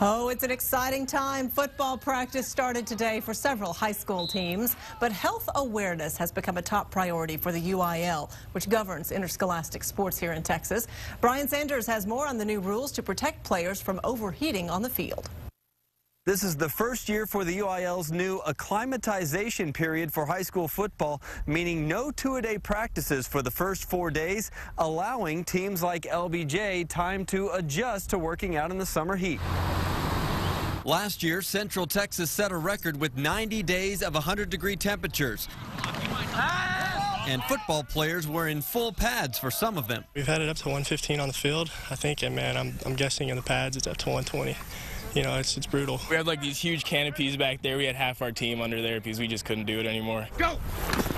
Oh, it's an exciting time. Football practice started today for several high school teams, but health awareness has become a top priority for the UIL, which governs interscholastic sports here in Texas. Brian Sanders has more on the new rules to protect players from overheating on the field. This is the first year for the UIL's new acclimatization period for high school football, meaning no two-a-day practices for the first 4 days, allowing teams like LBJ time to adjust to working out in the summer heat. Last year, Central Texas set a record with 90 days of 100-degree temperatures. And football players were in full pads for some of them. We've had it up to 115 on the field, I think, and man, I'm guessing in the pads it's up to 120. You know, it's brutal. We had like these huge canopies back there. We had half our team under there because we just couldn't do it anymore. Go!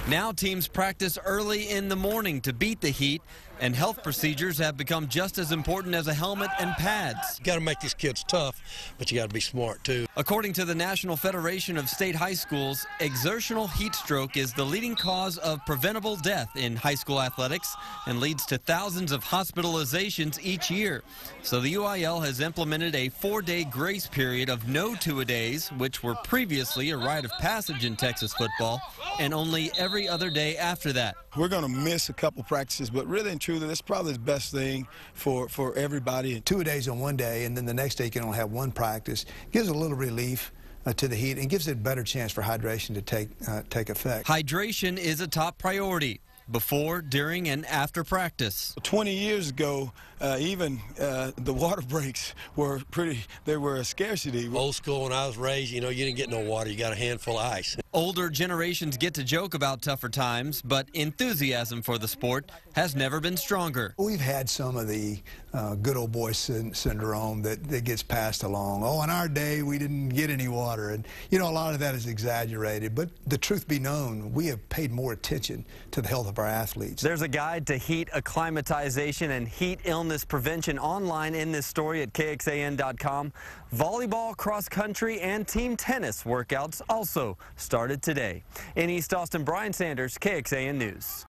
Now teams practice early in the morning to beat the heat, and health procedures have become just as important as a helmet and pads. You got to make these kids tough, but you got to be smart too. According to the National Federation of State High Schools, exertional heat stroke is the leading cause of preventable death in high school athletics and leads to thousands of hospitalizations each year. So the UIL has implemented a 4-day grace period of no two-a-days, which were previously a rite of passage in Texas football, and only every other day after that. We're going to miss a couple practices, but really and truly, that's probably the best thing for everybody. 2 days on one day, and then the next day you can only have one practice. Gives a little relief to the heat and gives it a better chance for hydration to take effect. Hydration is a top priority before, during, and after practice. 20 years ago, even the water breaks were a scarcity. Old school, when I was raised, you know, you didn't get no water, you got a handful of ice. Older generations get to joke about tougher times, but enthusiasm for the sport has never been stronger. We've had some of the good old boy syndrome that gets passed along. Oh, in our day, we didn't get any water. And, you know, a lot of that is exaggerated. But the truth be known, we have paid more attention to the health of our athletes. There's a guide to heat acclimatization and heat illness prevention online in this story at KXAN.com. Volleyball, cross country, and team tennis workouts also started today. In East Austin, Brian Sanders, KXAN News.